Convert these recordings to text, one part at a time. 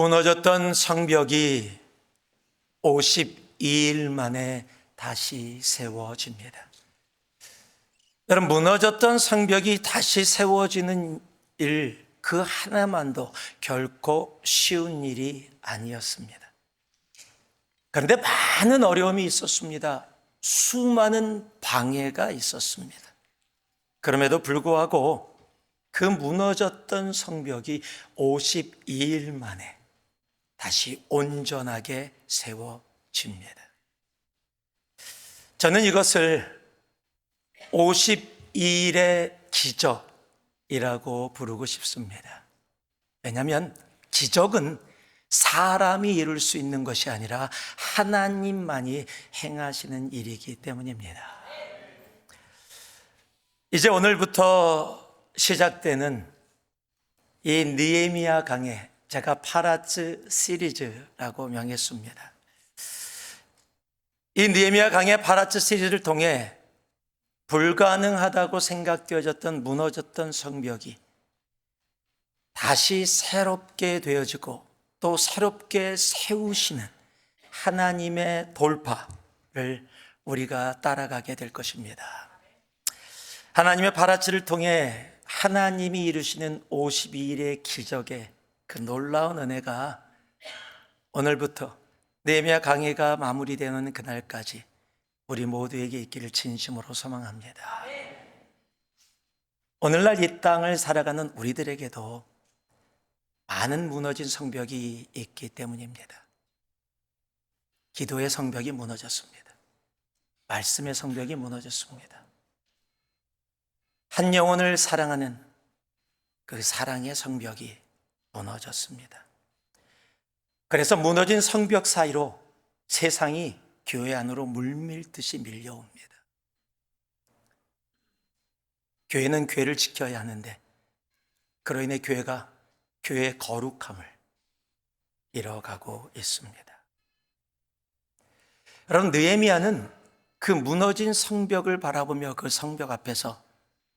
무너졌던 성벽이 52일 만에 다시 세워집니다. 여러분, 무너졌던 성벽이 다시 세워지는 일, 그 하나만도 결코 쉬운 일이 아니었습니다. 그런데 많은 어려움이 있었습니다. 수많은 방해가 있었습니다. 그럼에도 불구하고 그 무너졌던 성벽이 52일 만에 다시 온전하게 세워집니다. 저는 이것을 52일의 기적이라고 부르고 싶습니다. 왜냐하면 기적은 사람이 이룰 수 있는 것이 아니라 하나님만이 행하시는 일이기 때문입니다. 이제 오늘부터 시작되는 이 느헤미야 강해, 제가 파라츠 시리즈라고 명했습니다. 이 느헤미야 강해 파라츠 시리즈를 통해 불가능하다고 생각되어졌던 무너졌던 성벽이 다시 새롭게 되어지고 또 새롭게 세우시는 하나님의 돌파를 우리가 따라가게 될 것입니다. 하나님의 파라츠를 통해 하나님이 이루시는 52일의 기적의 그 놀라운 은혜가 오늘부터 느헤미야 강해가 마무리되는 그날까지 우리 모두에게 있기를 진심으로 소망합니다. 오늘날 이 땅을 살아가는 우리들에게도 많은 무너진 성벽이 있기 때문입니다. 기도의 성벽이 무너졌습니다. 말씀의 성벽이 무너졌습니다. 한 영혼을 사랑하는 그 사랑의 성벽이 무너졌습니다. 그래서 무너진 성벽 사이로 세상이 교회 안으로 물밀듯이 밀려옵니다. 교회는 교회를 지켜야 하는데 그로 인해 교회가 교회의 거룩함을 잃어가고 있습니다. 여러분, 느헤미야는 그 무너진 성벽을 바라보며 그 성벽 앞에서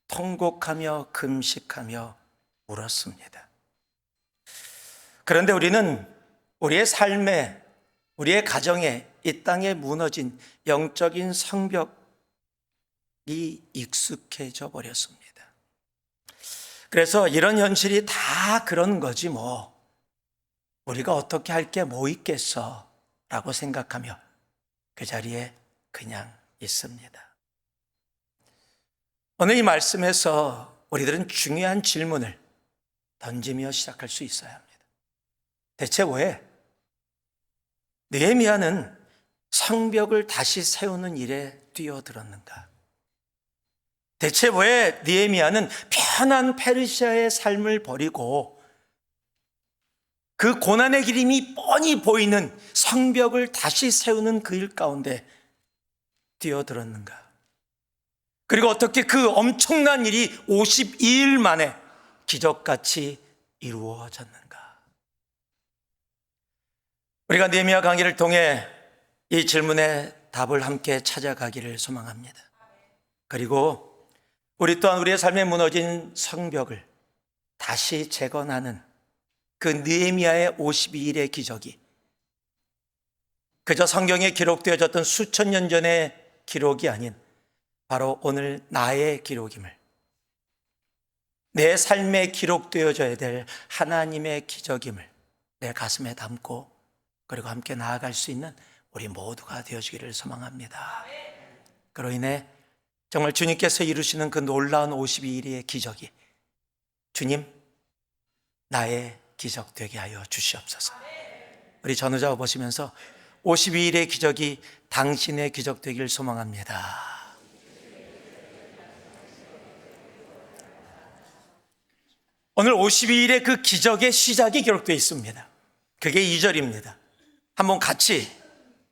통곡하며 금식하며 울었습니다. 그런데 우리는 우리의 삶에, 우리의 가정에, 이 땅에 무너진 영적인 성벽이 익숙해져 버렸습니다. 그래서 이런 현실이 다 그런 거지 뭐 우리가 어떻게 할 게 뭐 있겠어 라고 생각하며 그 자리에 그냥 있습니다. 오늘 이 말씀에서 우리들은 중요한 질문을 던지며 시작할 수 있어야 합니다. 대체 왜 느헤미야는 성벽을 다시 세우는 일에 뛰어들었는가? 대체 왜 느헤미야는 편한 페르시아의 삶을 버리고 그 고난의 기림이 뻔히 보이는 성벽을 다시 세우는 그 일 가운데 뛰어들었는가? 그리고 어떻게 그 엄청난 일이 52일 만에 기적같이 이루어졌는가? 우리가 느헤미야 강의를 통해 이 질문에 답을 함께 찾아가기를 소망합니다. 그리고 우리 또한 우리의 삶에 무너진 성벽을 다시 재건하는 그 느헤미야의 52일의 기적이 그저 성경에 기록되어졌던 수천 년 전의 기록이 아닌 바로 오늘 나의 기록임을, 내 삶에 기록되어져야 될 하나님의 기적임을 내 가슴에 담고 그리고 함께 나아갈 수 있는 우리 모두가 되어주기를 소망합니다. 그로 인해 정말 주님께서 이루시는 그 놀라운 52일의 기적이 주님, 나의 기적 되게 하여 주시옵소서. 우리 전우자を보시면서 52일의 기적이 당신의 기적 되길 소망합니다. 오늘 52일의 그 기적의 시작이 기록되어 있습니다. 그게 2절입니다. 한번 같이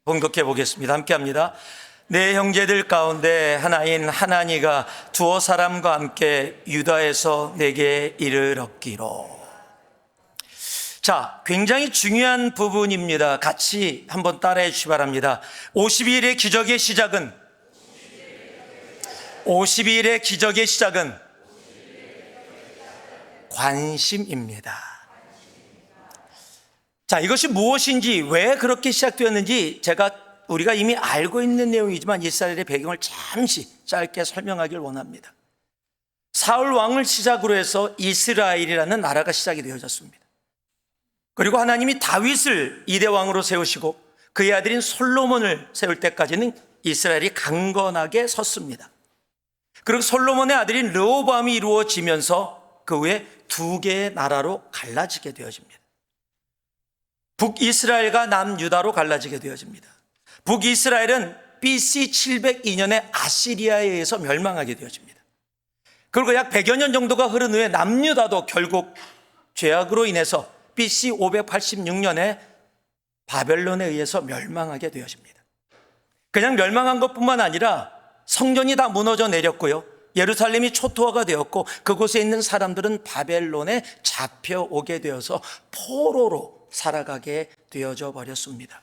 봉독해 보겠습니다. 함께 합니다. 내 형제들 가운데 하나인 하나니가 두어 사람과 함께 유다에서 내게 이를 얻기로. 자, 굉장히 중요한 부분입니다. 같이 한번 따라해 주시기 바랍니다. 52일의 기적의 시작은 52일의 기적의 시작은 관심입니다. 자, 이것이 무엇인지, 왜 그렇게 시작되었는지 우리가 이미 알고 있는 내용이지만 이스라엘의 배경을 잠시 짧게 설명하길 원합니다. 사울 왕을 시작으로 해서 이스라엘이라는 나라가 시작이 되어졌습니다. 그리고 하나님이 다윗을 이대 왕으로 세우시고 그의 아들인 솔로몬을 세울 때까지는 이스라엘이 강건하게 섰습니다. 그리고 솔로몬의 아들인 르호보암이 이루어지면서 그 후에 두 개의 나라로 갈라지게 되어집니다. 북이스라엘과 남유다로 갈라지게 되어집니다. 북이스라엘은 BC 702년에 아시리아에 의해서 멸망하게 되어집니다. 그리고 약 100여 년 정도가 흐른 후에 남유다도 결국 죄악으로 인해서 BC 586년에 바벨론에 의해서 멸망하게 되어집니다. 그냥 멸망한 것뿐만 아니라 성전이 다 무너져 내렸고요, 예루살렘이 초토화가 되었고 그곳에 있는 사람들은 바벨론에 잡혀오게 되어서 포로로 살아가게 되어져 버렸습니다.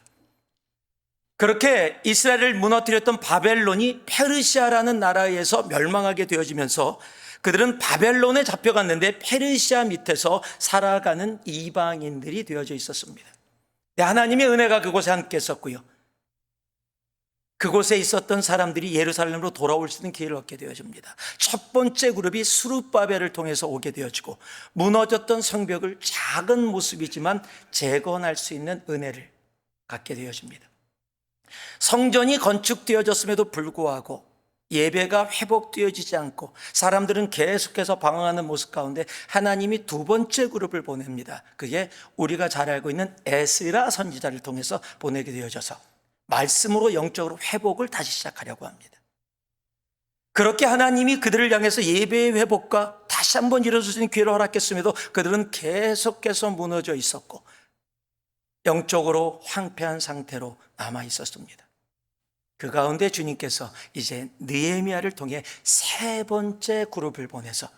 그렇게 이스라엘을 무너뜨렸던 바벨론이 페르시아라는 나라에 의해서 멸망하게 되어지면서 그들은 바벨론에 잡혀갔는데 페르시아 밑에서 살아가는 이방인들이 되어져 있었습니다. 하나님의 은혜가 그곳에 함께 있었고요, 그곳에 있었던 사람들이 예루살렘으로 돌아올 수 있는 기회를 얻게 되어집니다. 첫 번째 그룹이 스룹바벨을 통해서 오게 되어지고 무너졌던 성벽을 작은 모습이지만 재건할 수 있는 은혜를 갖게 되어집니다. 성전이 건축되어졌음에도 불구하고 예배가 회복되어지지 않고 사람들은 계속해서 방황하는 모습 가운데 하나님이 두 번째 그룹을 보냅니다. 그게 우리가 잘 알고 있는 에스라 선지자를 통해서 보내게 되어져서 말씀으로 영적으로 회복을 다시 시작하려고 합니다. 그렇게 하나님이 그들을 향해서 예배의 회복과 다시 한번 일어설 수 있는 기회를 허락했음에도 그들은 계속해서 무너져 있었고 영적으로 황폐한 상태로 남아 있었습니다. 그 가운데 주님께서 이제 느헤미야를 통해 세 번째 그룹을 보내서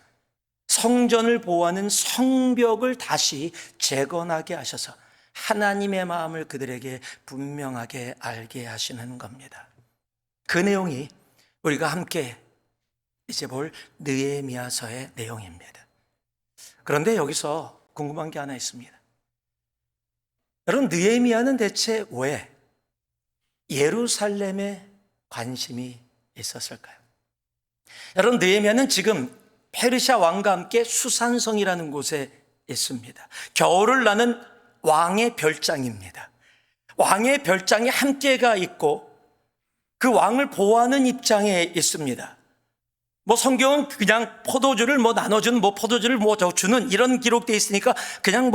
성전을 보호하는 성벽을 다시 재건하게 하셔서 하나님의 마음을 그들에게 분명하게 알게 하시는 겁니다. 그 내용이 우리가 함께 이제 볼 느헤미야서의 내용입니다. 그런데 여기서 궁금한 게 하나 있습니다. 여러분, 느헤미야는 대체 왜 예루살렘에 관심이 있었을까요? 여러분, 느헤미야는 지금 페르시아 왕과 함께 수산성이라는 곳에 있습니다. 겨울을 나는 왕의 별장입니다. 왕의 별장에 함께가 있고 그 왕을 보호하는 입장에 있습니다. 성경은 그냥 포도주를 나눠주는 포도주를 주는 이런 기록되어 있으니까 그냥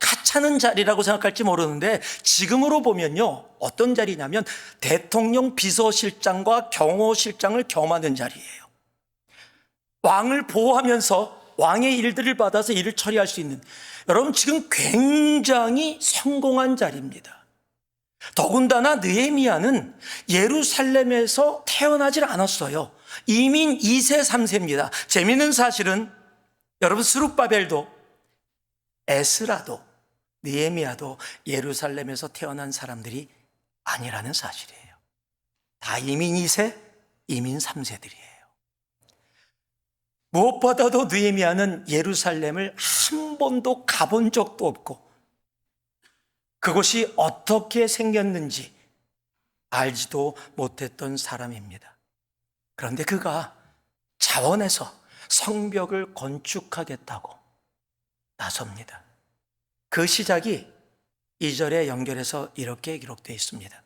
가차는 자리라고 생각할지 모르는데 지금으로 보면요, 어떤 자리냐면 대통령 비서실장과 경호실장을 겸하는 자리예요. 왕을 보호하면서 왕의 일들을 받아서 일을 처리할 수 있는, 여러분 지금 굉장히 성공한 자리입니다. 더군다나 느헤미야는 예루살렘에서 태어나질 않았어요. 이민 2세 3세입니다 재미있는 사실은 여러분, 스룹바벨도 에스라도 느헤미야도 예루살렘에서 태어난 사람들이 아니라는 사실이에요. 다 이민 2세, 이민 3세들이에요. 무엇보다도 느헤미야는 예루살렘을 한 번도 가본 적도 없고 그곳이 어떻게 생겼는지 알지도 못했던 사람입니다. 그런데 그가 자원해서 성벽을 건축하겠다고 나섭니다. 그 시작이 2절에 연결해서 이렇게 기록되어 있습니다.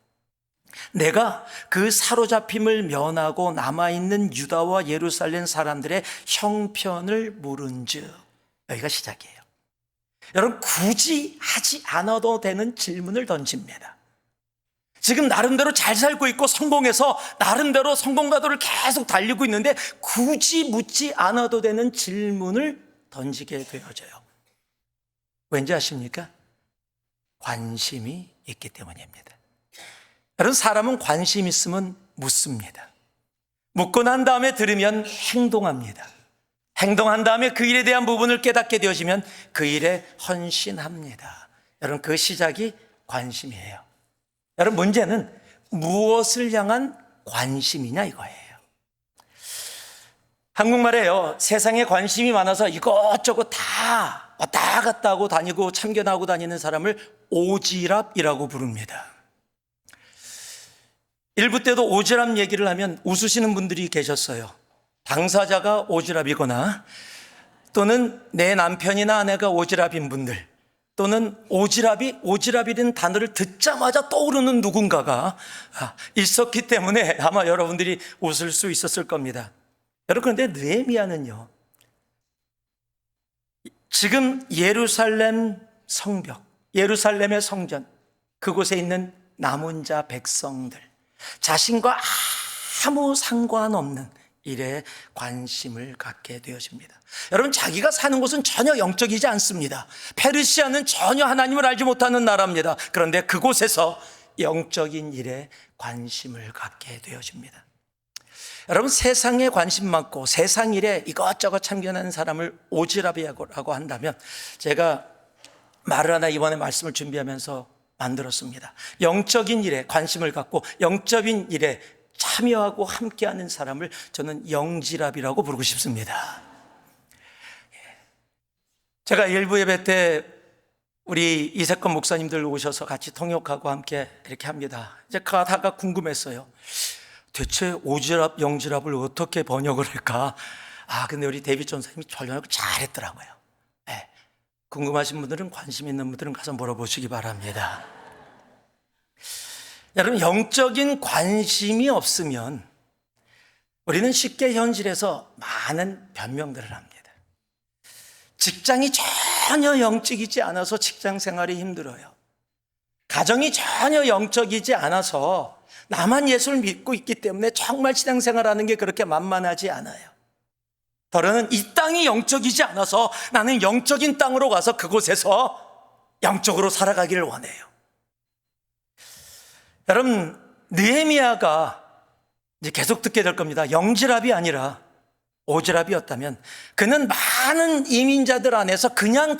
내가 그 사로잡힘을 면하고 남아있는 유다와 예루살렘 사람들의 형편을 물은즉, 여기가 시작이에요. 여러분, 굳이 하지 않아도 되는 질문을 던집니다. 지금 나름대로 잘 살고 있고 성공해서 나름대로 성공가도를 계속 달리고 있는데 굳이 묻지 않아도 되는 질문을 던지게 되어져요. 왠지 아십니까? 관심이 있기 때문입니다. 여러분, 사람은 관심 있으면 묻습니다. 묻고 난 다음에 들으면 행동합니다. 행동한 다음에 그 일에 대한 부분을 깨닫게 되어지면 그 일에 헌신합니다. 여러분, 그 시작이 관심이에요. 여러분, 문제는 무엇을 향한 관심이냐 이거예요. 한국말에요, 세상에 관심이 많아서 이것저것 다 왔다 갔다 하고 다니고 참견하고 다니는 사람을 오지랖이라고 부릅니다. 일부 때도 오지랖 얘기를 하면 웃으시는 분들이 계셨어요. 당사자가 오지랖이거나 또는 내 남편이나 아내가 오지랖인 분들, 또는 오지랖이라는 단어를 듣자마자 떠오르는 누군가가 있었기 때문에 아마 여러분들이 웃을 수 있었을 겁니다. 여러분, 그런데 느헤미야는요, 지금 예루살렘 성벽, 예루살렘의 성전, 그곳에 있는 남은 자 백성들, 자신과 아무 상관없는 일에 관심을 갖게 되어집니다. 여러분, 자기가 사는 곳은 전혀 영적이지 않습니다. 페르시아는 전혀 하나님을 알지 못하는 나라입니다. 그런데 그곳에서 영적인 일에 관심을 갖게 되어집니다. 여러분, 세상에 관심 많고 세상 일에 이것저것 참견하는 사람을 오지랖이라고 한다면, 제가 말을 하나 이번에 말씀을 준비하면서 만들었습니다. 영적인 일에 관심을 갖고 영적인 일에 참여하고 함께하는 사람을 저는 영지랖이라고 부르고 싶습니다. 제가 일부 예배 때 우리 이세권 목사님들 오셔서 같이 통역하고 함께 이렇게 합니다. 이제 가다가 궁금했어요. 대체 오지랖, 영지랖을 어떻게 번역을 할까? 근데 우리 데이빗 전사님이 번역을 잘했더라고요. 네. 궁금하신 분들은, 관심 있는 분들은 가서 물어보시기 바랍니다. 여러분, 영적인 관심이 없으면 우리는 쉽게 현실에서 많은 변명들을 합니다. 직장이 전혀 영적이지 않아서 직장 생활이 힘들어요. 가정이 전혀 영적이지 않아서 나만 예수를 믿고 있기 때문에 정말 신앙생활하는 게 그렇게 만만하지 않아요. 더러는 이 땅이 영적이지 않아서 나는 영적인 땅으로 가서 그곳에서 영적으로 살아가기를 원해요. 여러분, 느헤미야가 이제 계속 듣게 될 겁니다. 영지랖이 아니라 오지랖이었다면 그는 많은 이민자들 안에서 그냥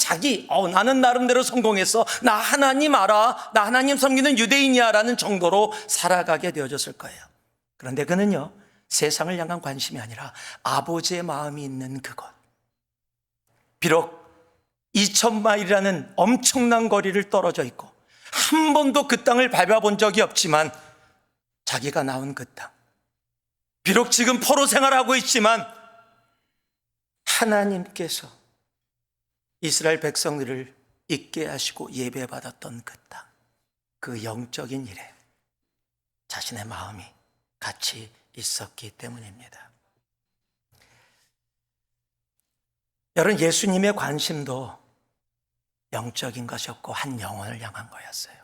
나는 나름대로 성공했어, 나 하나님 알아, 나 하나님 섬기는 유대인이야 라는 정도로 살아가게 되어졌을 거예요. 그런데 그는요, 세상을 향한 관심이 아니라 아버지의 마음이 있는 그곳, 비록 2000마일이라는 엄청난 거리를 떨어져 있고 한 번도 그 땅을 밟아본 적이 없지만, 자기가 낳은 그 땅, 비록 지금 포로 생활하고 있지만 하나님께서 이스라엘 백성들을 있게 하시고 예배받았던 그 땅, 그 영적인 일에 자신의 마음이 같이 있었기 때문입니다. 여러분, 예수님의 관심도 영적인 것이었고 한 영혼을 향한 거였어요.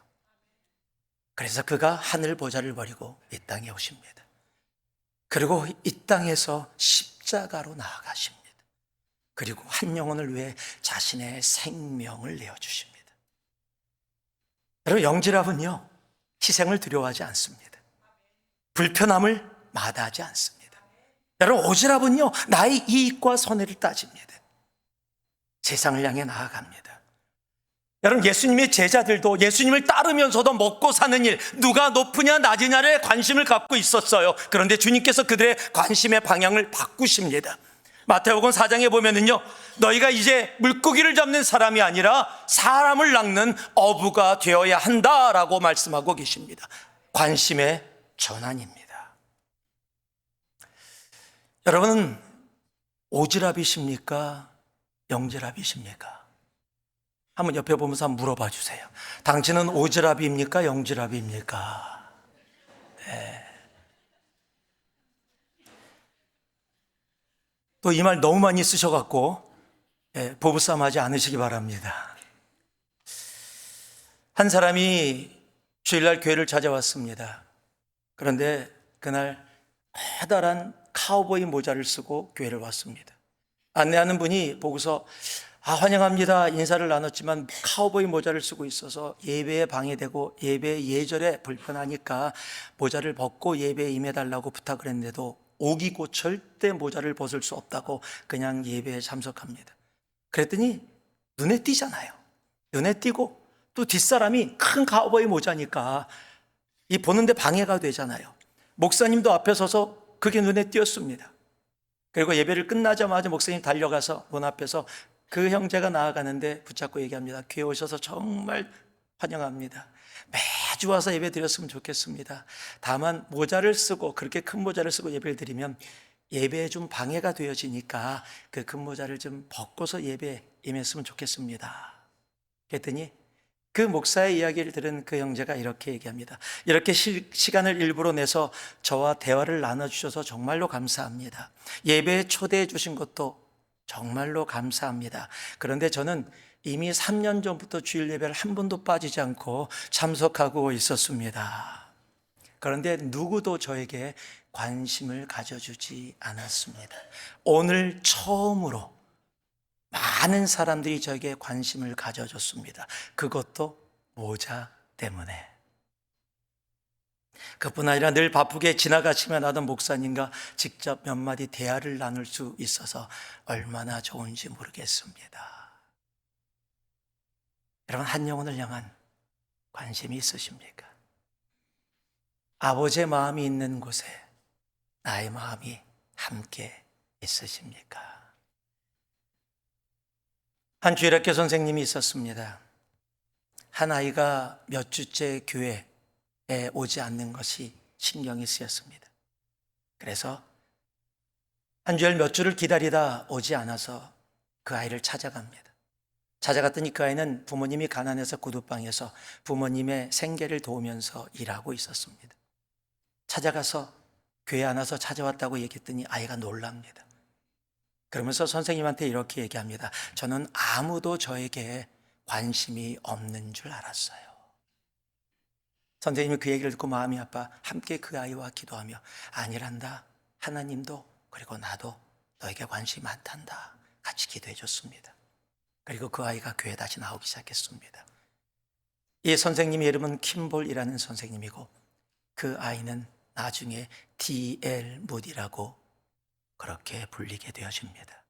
그래서 그가 하늘 보좌를 버리고 이 땅에 오십니다. 그리고 이 땅에서 십자가로 나아가십니다. 그리고 한 영혼을 위해 자신의 생명을 내어주십니다. 여러분, 영지랖은요, 희생을 두려워하지 않습니다. 불편함을 마다하지 않습니다. 여러분, 오지랖은요, 나의 이익과 손해를 따집니다. 세상을 향해 나아갑니다. 여러분, 예수님의 제자들도 예수님을 따르면서도 먹고 사는 일, 누가 높으냐 낮으냐에 관심을 갖고 있었어요. 그런데 주님께서 그들의 관심의 방향을 바꾸십니다. 마태복음 4장에 보면은요, 너희가 이제 물고기를 잡는 사람이 아니라 사람을 낚는 어부가 되어야 한다라고 말씀하고 계십니다. 관심의 전환입니다. 여러분은 오지랖이십니까? 영지랖이십니까? 한번 옆에 보면서 한번 물어봐 주세요. 당신은 오지랖입니까? 영지랖입니까? 네. 또 이 말 너무 많이 쓰셔갖고 부부싸움 하지 않으시기 바랍니다. 한 사람이 주일날 교회를 찾아왔습니다. 그런데 그날 커다란 카우보이 모자를 쓰고 교회를 왔습니다. 안내하는 분이 보고서 환영합니다 인사를 나눴지만 카우보이 모자를 쓰고 있어서 예배에 방해되고 예배 예절에 불편하니까 모자를 벗고 예배에 임해달라고 부탁을 했는데도 오기고 절대 모자를 벗을 수 없다고 그냥 예배에 참석합니다. 그랬더니 눈에 띄잖아요. 눈에 띄고 또 뒷사람이 큰 카우보이 모자니까 이 보는데 방해가 되잖아요. 목사님도 앞에 서서 그게 눈에 띄었습니다. 그리고 예배를 끝나자마자 목사님 달려가서 문 앞에서 그 형제가 나아가는데 붙잡고 얘기합니다. 교회 오셔서 정말 환영합니다. 매주 와서 예배 드렸으면 좋겠습니다. 다만 모자를 쓰고, 그렇게 큰 모자를 쓰고 예배를 드리면 예배에 좀 방해가 되어지니까 그 큰 모자를 좀 벗고서 예배에 임했으면 좋겠습니다. 그랬더니 그 목사의 이야기를 들은 그 형제가 이렇게 얘기합니다. 이렇게 시간을 일부러 내서 저와 대화를 나눠주셔서 정말로 감사합니다. 예배에 초대해 주신 것도 정말로 감사합니다. 그런데 저는 이미 3년 전부터 주일 예배를 한 번도 빠지지 않고 참석하고 있었습니다. 그런데 누구도 저에게 관심을 가져주지 않았습니다. 오늘 처음으로 많은 사람들이 저에게 관심을 가져줬습니다. 그것도 모자 때문에. 그뿐 아니라 늘 바쁘게 지나가시면 하던 목사님과 직접 몇 마디 대화를 나눌 수 있어서 얼마나 좋은지 모르겠습니다. 여러분, 한 영혼을 향한 관심이 있으십니까? 아버지의 마음이 있는 곳에 나의 마음이 함께 있으십니까? 한 주일학교 선생님이 있었습니다. 한 아이가 몇 주째 교회에 오지 않는 것이 신경이 쓰였습니다. 그래서 한 주일 몇 주를 기다리다 오지 않아서 그 아이를 찾아갑니다. 찾아갔더니 그 아이는 부모님이 가난해서 구두방에서 부모님의 생계를 도우면서 일하고 있었습니다. 찾아가서 교회 안 와서 찾아왔다고 얘기했더니 아이가 놀랍니다. 그러면서 선생님한테 이렇게 얘기합니다. 저는 아무도 저에게 관심이 없는 줄 알았어요. 선생님이 그 얘기를 듣고 마음이 아파 함께 그 아이와 기도하며 아니란다. 하나님도 그리고 나도 너에게 관심이 많단다. 같이 기도해 줬습니다. 그리고 그 아이가 교회에 다시 나오기 시작했습니다. 이 선생님의 이름은 킴볼이라는 선생님이고 그 아이는 나중에 D.L. 무디라고 그렇게 불리게 되어집니다.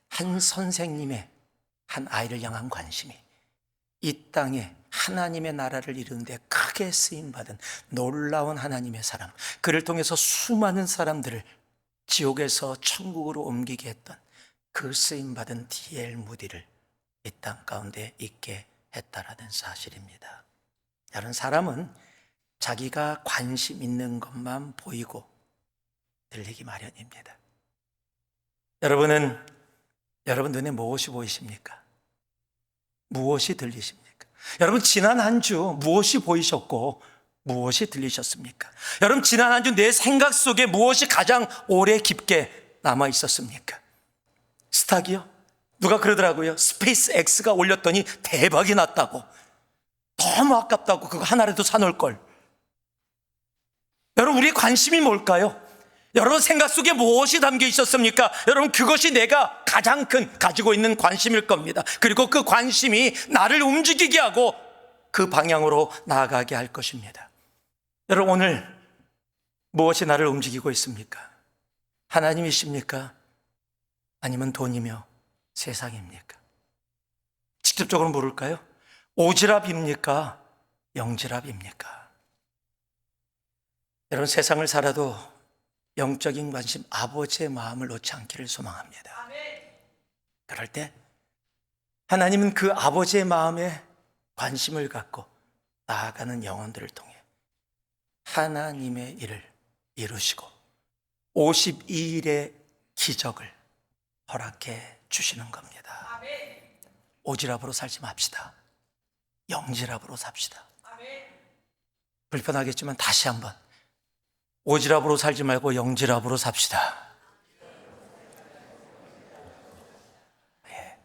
한 선생님의 한 아이를 향한 관심이 이 땅에 하나님의 나라를 이루는데 크게 쓰임받은 놀라운 하나님의 사람, 그를 통해서 수많은 사람들을 지옥에서 천국으로 옮기게 했던 그 쓰임받은 D.L. 무디를 이 땅 가운데 있게 했다라는 사실입니다. 다른 사람은 자기가 관심 있는 것만 보이고 들리기 마련입니다. 여러분 눈에 무엇이 보이십니까? 무엇이 들리십니까? 여러분 지난 한 주 무엇이 보이셨고 무엇이 들리셨습니까? 여러분 지난 한 주 내 생각 속에 무엇이 가장 오래 깊게 남아 있었습니까? 스탁이요? 누가 그러더라고요. 스페이스 X가 올렸더니 대박이 났다고. 너무 아깝다고. 그거 하나라도 사놓을 걸. 여러분 우리의 관심이 뭘까요? 여러분 생각 속에 무엇이 담겨 있었습니까? 여러분 그것이 내가 가장 큰 가지고 있는 관심일 겁니다. 그리고 그 관심이 나를 움직이게 하고 그 방향으로 나아가게 할 것입니다. 여러분 오늘 무엇이 나를 움직이고 있습니까? 하나님이십니까? 아니면 돈이며 세상입니까? 직접적으로 물을까요? 오지랖입니까? 영지랖입니까? 여러분 세상을 살아도 영적인 관심, 아버지의 마음을 놓지 않기를 소망합니다. 그럴 때 하나님은 그 아버지의 마음에 관심을 갖고 나아가는 영혼들을 통해 하나님의 일을 이루시고 52일의 기적을 허락해 주시는 겁니다. 오지랖으로 살지 맙시다. 영지랖으로 삽시다. 불편하겠지만 다시 한번 오지랖으로 살지 말고 영지랖으로 삽시다. 예.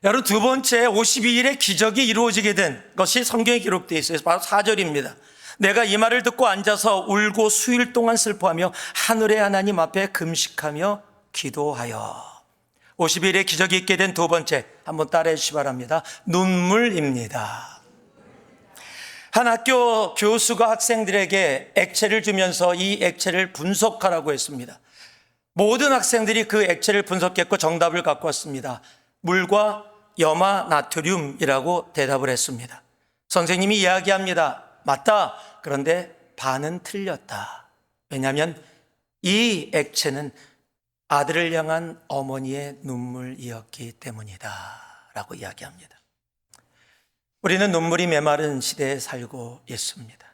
여러분 두 번째 52일의 기적이 이루어지게 된 것이 성경에 기록되어 있어요. 바로 4절입니다. 내가 이 말을 듣고 앉아서 울고 수일 동안 슬퍼하며 하늘의 하나님 앞에 금식하며 기도하여. 50일의 기적이 있게 된 두 번째, 한번 따라해 주시기 바랍니다. 눈물입니다. 한 학교 교수가 학생들에게 액체를 주면서 이 액체를 분석하라고 했습니다. 모든 학생들이 그 액체를 분석했고 정답을 갖고 왔습니다. 물과 염화 나트륨이라고 대답을 했습니다. 선생님이 이야기합니다. 맞다. 그런데 반은 틀렸다. 왜냐하면 이 액체는 아들을 향한 어머니의 눈물이었기 때문이다 라고 이야기합니다. 우리는 눈물이 메마른 시대에 살고 있습니다.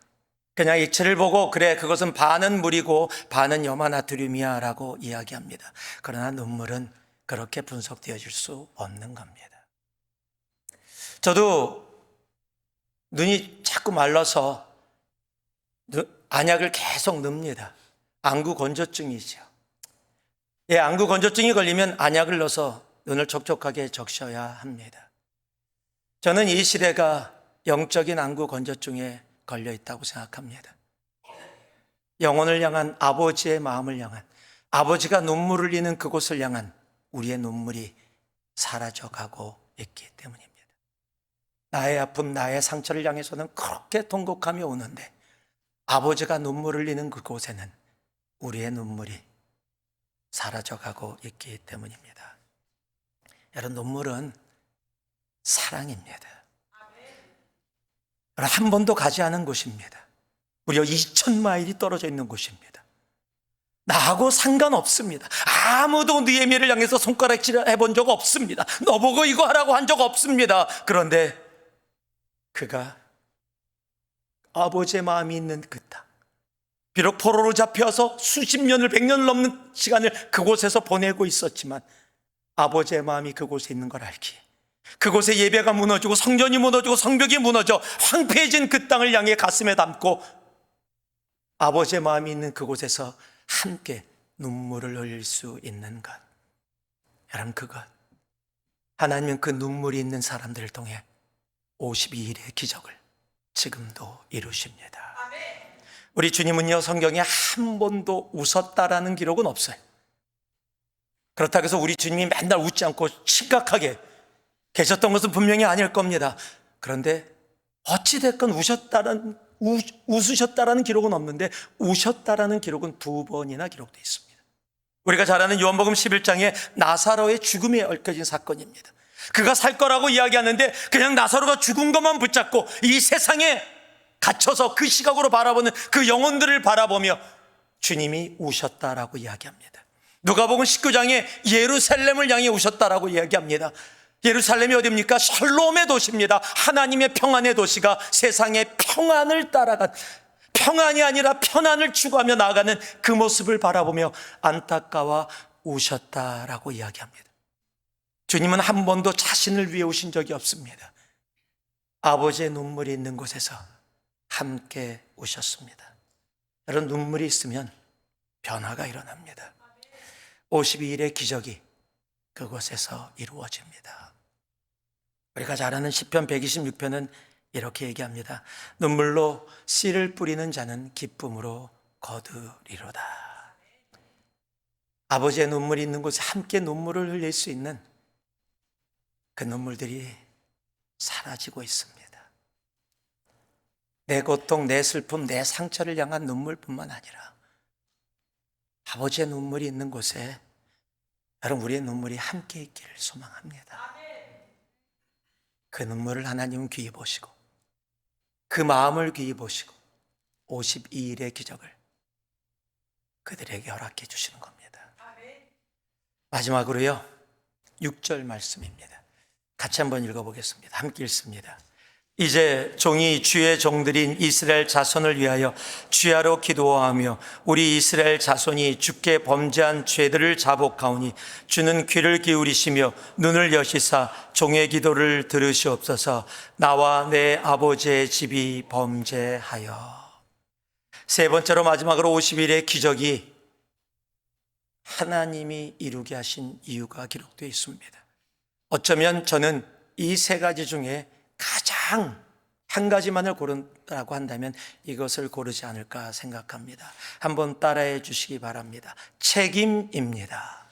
그냥 이치를 보고 그래 그것은 반은 물이고 반은 염화나트륨이야 라고 이야기합니다. 그러나 눈물은 그렇게 분석되어질 수 없는 겁니다. 저도 눈이 자꾸 말라서 안약을 계속 넣습니다. 안구 건조증이죠. 안구 건조증이 걸리면 안약을 넣어서 눈을 촉촉하게 적셔야 합니다. 저는 이 시대가 영적인 안구 건조증에 걸려 있다고 생각합니다. 영혼을 향한 아버지의 마음을 향한, 아버지가 눈물을 흘리는 그곳을 향한 우리의 눈물이 사라져가고 있기 때문입니다. 나의 아픔, 나의 상처를 향해서는 그렇게 통곡하며 오는데 아버지가 눈물을 흘리는 그곳에는 우리의 눈물이 사라져가고 있기 때문입니다. 여러분, 눈물은 사랑입니다. 한 번도 가지 않은 곳입니다. 무려 2,000마일이 떨어져 있는 곳입니다. 나하고 상관없습니다. 아무도 네 애미를 향해서 손가락질 해본 적 없습니다. 너 보고 이거 하라고 한 적 없습니다. 그런데 그가 아버지의 마음이 있는 그 땅, 비록 포로로 잡혀서 수십 년을 100년을 넘는 시간을 그곳에서 보내고 있었지만 아버지의 마음이 그곳에 있는 걸 알기에 그곳에 예배가 무너지고 성전이 무너지고 성벽이 무너져 황폐해진 그 땅을 향해 가슴에 담고 아버지의 마음이 있는 그곳에서 함께 눈물을 흘릴 수 있는 것, 여러분, 그것 하나님은 그 눈물이 있는 사람들을 통해 52일의 기적을 지금도 이루십니다. 우리 주님은요, 성경에 한 번도 웃었다라는 기록은 없어요. 그렇다고 해서 우리 주님이 맨날 웃지 않고 심각하게 계셨던 것은 분명히 아닐 겁니다. 그런데 어찌됐건 웃으셨다라는 기록은 없는데 우셨다라는 기록은 2번이나 기록되어 있습니다. 우리가 잘 아는 요한복음 11장에 나사로의 죽음에 얽혀진 사건입니다. 그가 살 거라고 이야기하는데 그냥 나사로가 죽은 것만 붙잡고 이 세상에 갇혀서 그 시각으로 바라보는 그 영혼들을 바라보며 주님이 우셨다라고 이야기합니다. 누가복음 19장에 예루살렘을 향해 우셨다라고 이야기합니다. 예루살렘이 어디입니까? 샬롬의 도시입니다. 하나님의 평안의 도시가 세상의 평안을 따라간, 평안이 아니라 편안을 추구하며 나아가는 그 모습을 바라보며 안타까워 우셨다라고 이야기합니다. 주님은 한 번도 자신을 위해 우신 적이 없습니다. 아버지의 눈물이 있는 곳에서 함께 우셨습니다. 여러분, 눈물이 있으면 변화가 일어납니다. 52일의 기적이 그곳에서 이루어집니다. 우리가 잘 아는 시편 126편은 이렇게 얘기합니다. 눈물로 씨를 뿌리는 자는 기쁨으로 거두리로다. 아버지의 눈물이 있는 곳에 함께 눈물을 흘릴 수 있는 그 눈물들이 사라지고 있습니다. 내 고통, 내 슬픔, 내 상처를 향한 눈물뿐만 아니라 아버지의 눈물이 있는 곳에 여러분, 우리의 눈물이 함께 있기를 소망합니다. 그 눈물을 하나님은 귀히 보시고 그 마음을 귀히 보시고 52일의 기적을 그들에게 허락해 주시는 겁니다. 마지막으로요, 6절 말씀입니다. 같이 한번 읽어보겠습니다. 함께 읽습니다. 이제 종이 주의 종들인 이스라엘 자손을 위하여 주야로 기도하며 우리 이스라엘 자손이 주께 범죄한 죄들을 자복하오니 주는 귀를 기울이시며 눈을 여시사 종의 기도를 들으시옵소서. 나와 내 아버지의 집이 범죄하여. 세 번째로 마지막으로 50일의 기적이 하나님이 이루게 하신 이유가 기록되어 있습니다. 어쩌면 저는 이 세 가지 중에 가장 한 가지만을 고른다고 한다면 이것을 고르지 않을까 생각합니다. 한번 따라해 주시기 바랍니다. 책임입니다.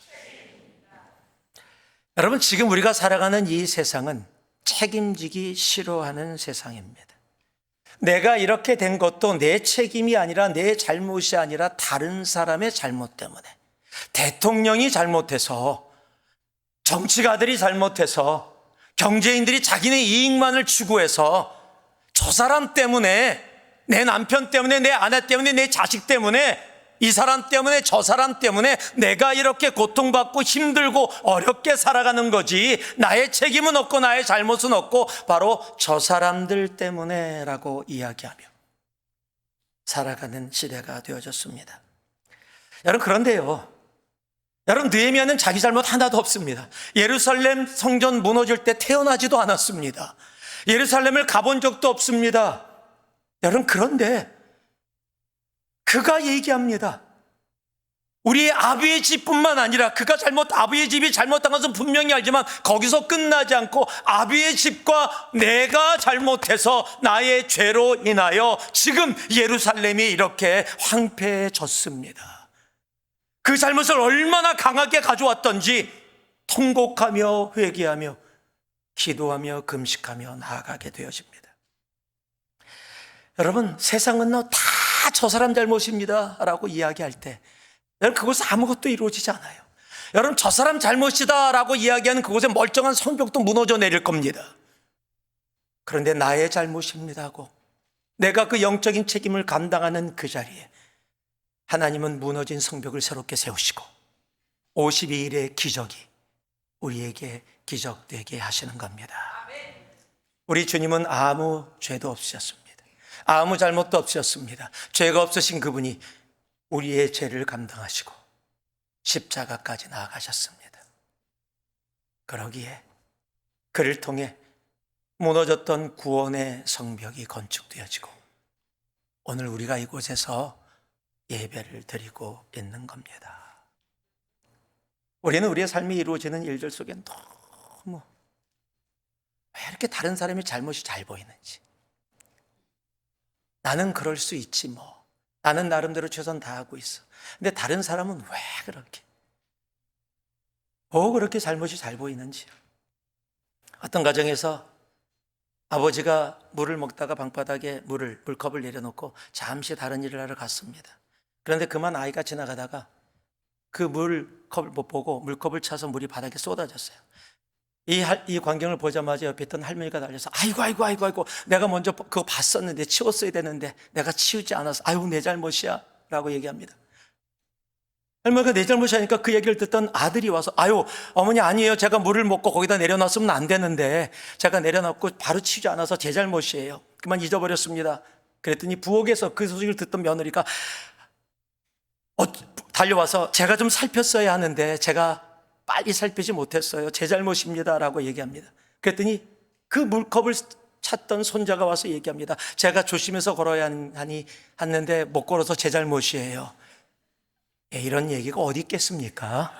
여러분, 지금 우리가 살아가는 이 세상은 책임지기 싫어하는 세상입니다. 내가 이렇게 된 것도 내 책임이 아니라 내 잘못이 아니라 다른 사람의 잘못 때문에, 대통령이 잘못해서, 정치가들이 잘못해서, 경제인들이 자기네 이익만을 추구해서 저 사람 때문에, 내 남편 때문에, 내 아내 때문에, 내 자식 때문에 이 사람 때문에 저 사람 때문에 내가 이렇게 고통받고 힘들고 어렵게 살아가는 거지, 나의 책임은 없고 나의 잘못은 없고 바로 저 사람들 때문에라고 이야기하며 살아가는 시대가 되어졌습니다. 여러분, 그런데요, 여러분, 느헤미야는 자기 잘못 하나도 없습니다. 예루살렘 성전 무너질 때 태어나지도 않았습니다. 예루살렘을 가본 적도 없습니다. 여러분, 그런데 그가 얘기합니다. 우리의 아비의 집뿐만 아니라 그가 아비의 집이 잘못한 것은 분명히 알지만 거기서 끝나지 않고 아비의 집과 내가 잘못해서 나의 죄로 인하여 지금 예루살렘이 이렇게 황폐해졌습니다. 그 잘못을 얼마나 강하게 가져왔던지 통곡하며 회개하며 기도하며 금식하며 나아가게 되어집니다. 여러분, 세상은 다 저 사람 잘못입니다 라고 이야기할 때 여러분, 그곳에 아무것도 이루어지지 않아요. 여러분, 저 사람 잘못이다 라고 이야기하는 그곳에 멀쩡한 성벽도 무너져 내릴 겁니다. 그런데 나의 잘못입니다 하고 내가 그 영적인 책임을 감당하는 그 자리에 하나님은 무너진 성벽을 새롭게 세우시고 52일의 기적이 우리에게 기적되게 하시는 겁니다. 우리 주님은 아무 죄도 없으셨습니다. 아무 잘못도 없으셨습니다. 죄가 없으신 그분이 우리의 죄를 감당하시고 십자가까지 나아가셨습니다. 그러기에 그를 통해 무너졌던 구원의 성벽이 건축되어지고 오늘 우리가 이곳에서 예배를 드리고 있는 겁니다. 우리는 우리의 삶이 이루어지는 일들 속에 너무 왜 이렇게 다른 사람의 잘못이 잘 보이는지, 나는 그럴 수 있지 뭐, 나는 나름대로 최선 다하고 있어. 근데 다른 사람은 왜 그렇게, 그렇게 잘못이 잘 보이는지. 어떤 가정에서 아버지가 물을 먹다가 방바닥에 물컵을 내려놓고 잠시 다른 일을 하러 갔습니다. 그런데 그만 아이가 지나가다가 그 물컵을 못 보고 물컵을 차서 물이 바닥에 쏟아졌어요. 이 광경을 보자마자 옆에 있던 할머니가 달려서 아이고 내가 먼저 그거 봤었는데 치웠어야 되는데 내가 치우지 않아서 아이고 내 잘못이야 라고 얘기합니다. 할머니가 내 잘못이 아니까 그 얘기를 듣던 아들이 와서 아유 어머니 아니에요, 제가 물을 먹고 거기다 내려놨으면 안 되는데 제가 내려놨고 바로 치우지 않아서 제 잘못이에요, 그만 잊어버렸습니다. 그랬더니 부엌에서 그 소식을 듣던 며느리가 달려와서 제가 좀 살폈어야 하는데 제가 빨리 살피지 못했어요, 제 잘못입니다 라고 얘기합니다. 그랬더니 그 물컵을 찾던 손자가 와서 얘기합니다. 제가 조심해서 걸어야 하는데 못 걸어서 제 잘못이에요. 이런 얘기가 어디 있겠습니까?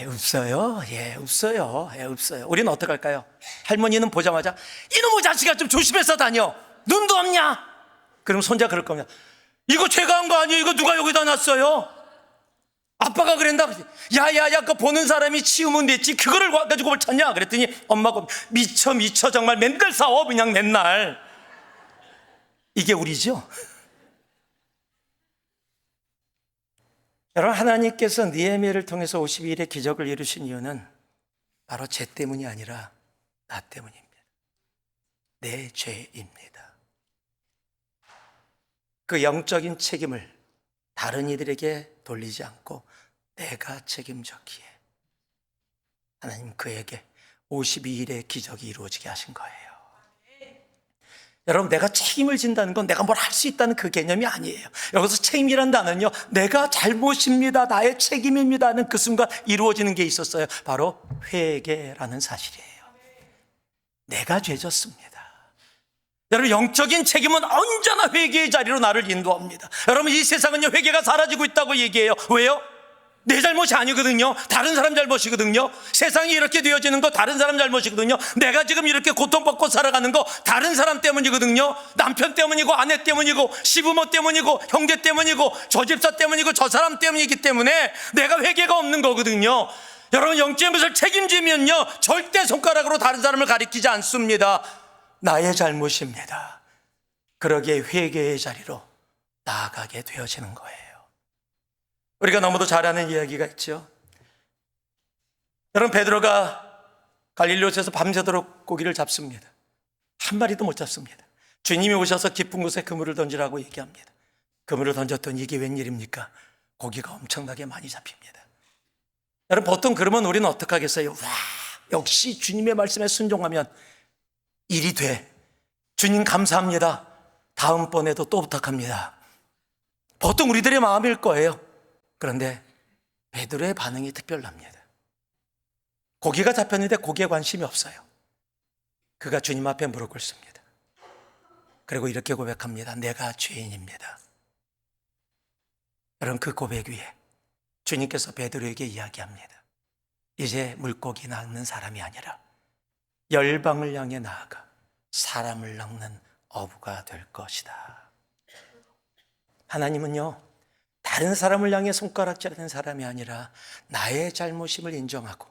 없어요. 없어요. 없어요. 우리는 어떻게 할까요? 할머니는 보자마자 이놈의 자식아 좀 조심해서 다녀, 눈도 없냐? 그럼 손자 그럴 겁니다. 이거 제가 한 거 아니에요, 이거 누가 여기다 놨어요? 아빠가 그랬나? 야야야, 그거 보는 사람이 치우면 됐지 그거를 가지고 뭘 찾냐? 그랬더니 엄마가 미쳐 정말 맨날 싸워 그냥 맨날. 이게 우리죠. 여러분, 하나님께서 느헤미야를 통해서 52일의 기적을 이루신 이유는 바로 제 때문이 아니라 나 때문입니다. 내 죄입니다. 그 영적인 책임을 다른 이들에게 돌리지 않고 내가 책임졌기에 하나님 그에게 52일의 기적이 이루어지게 하신 거예요. 여러분, 내가 책임을 진다는 건 내가 뭘 할 수 있다는 그 개념이 아니에요. 여기서 책임이란 단어는요, 내가 잘못입니다, 나의 책임입니다는 그 순간 이루어지는 게 있었어요. 바로 회개라는 사실이에요. 내가 죄졌습니다. 여러분, 영적인 책임은 언제나 회개의 자리로 나를 인도합니다. 여러분, 이 세상은요 회개가 사라지고 있다고 얘기해요. 왜요? 내 잘못이 아니거든요. 다른 사람 잘못이거든요. 세상이 이렇게 되어지는 거 다른 사람 잘못이거든요. 내가 지금 이렇게 고통받고 살아가는 거 다른 사람 때문이거든요. 남편 때문이고 아내 때문이고 시부모 때문이고 형제 때문이고 저 집사 때문이고 저 사람 때문이기 때문에 내가 회개가 없는 거거든요. 여러분, 영적인 것을 책임지면요 절대 손가락으로 다른 사람을 가리키지 않습니다. 나의 잘못입니다. 그러기에 회개의 자리로 나아가게 되어지는 거예요. 우리가 너무도 잘 아는 이야기가 있죠. 여러분, 베드로가 갈릴리호에서 밤새도록 고기를 잡습니다. 한 마리도 못 잡습니다. 주님이 오셔서 깊은 곳에 그물을 던지라고 얘기합니다. 그물을 던졌더니 이게 웬일입니까? 고기가 엄청나게 많이 잡힙니다. 여러분, 보통 그러면 우리는 어떻게 하겠어요? 와, 역시 주님의 말씀에 순종하면 일이 돼. 주님 감사합니다. 다음번에도 또 부탁합니다. 보통 우리들의 마음일 거예요. 그런데 베드로의 반응이 특별합니다. 고기가 잡혔는데 고기에 관심이 없어요. 그가 주님 앞에 무릎 꿇습니다. 그리고 이렇게 고백합니다. 내가 죄인입니다. 여러분, 그 고백 위에 주님께서 베드로에게 이야기합니다. 이제 물고기 낚는 사람이 아니라 열방을 향해 나아가 사람을 낚는 어부가 될 것이다. 하나님은요, 다른 사람을 향해 손가락질하는 사람이 아니라 나의 잘못임을 인정하고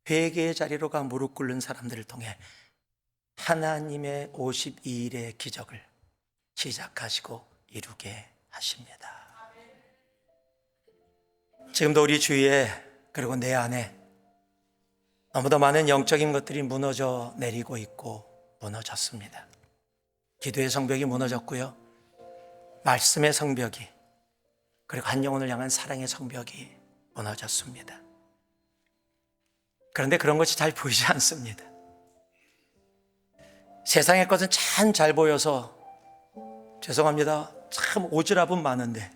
회개의 자리로 가 무릎 꿇는 사람들을 통해 하나님의 52일의 기적을 시작하시고 이루게 하십니다. 지금도 우리 주위에, 그리고 내 안에 너무도 많은 영적인 것들이 무너져 내리고 있고 무너졌습니다. 기도의 성벽이 무너졌고요, 말씀의 성벽이, 그리고 한 영혼을 향한 사랑의 성벽이 무너졌습니다. 그런데 그런 것이 잘 보이지 않습니다. 세상의 것은 참 잘 보여서, 죄송합니다, 참 오지랖은 많은데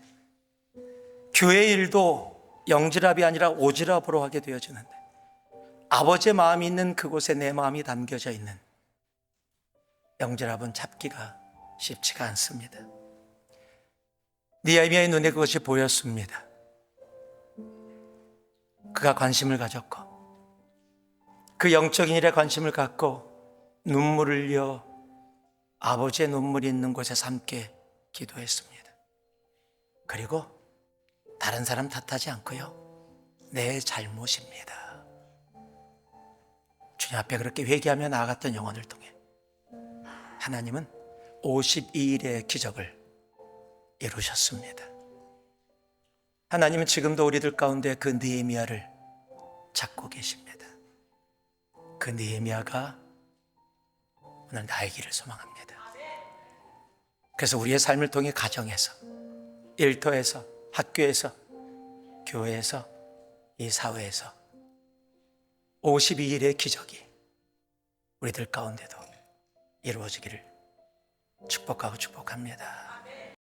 교회 일도 영지랖이 아니라 오지랖으로 하게 되어지는데, 아버지의 마음이 있는 그곳에 내 마음이 담겨져 있는 영지랖은 잡기가 쉽지가 않습니다. 느헤미야의 눈에 그것이 보였습니다. 그가 관심을 가졌고, 그 영적인 일에 관심을 갖고 눈물을 흘려 아버지의 눈물이 있는 곳에서 함께 기도했습니다. 그리고 다른 사람 탓하지 않고요, 내 잘못입니다. 주님 앞에 그렇게 회개하며 나아갔던 영혼을 통해 하나님은 52일의 기적을 이루셨습니다. 하나님은 지금도 우리들 가운데 그 느헤미야를 찾고 계십니다. 그 느헤미야가 오늘 나의 길을 소망합니다. 그래서 우리의 삶을 통해 가정에서, 일터에서, 학교에서, 교회에서, 이 사회에서 52일의 기적이 우리들 가운데도 이루어지기를 축복하고 축복합니다.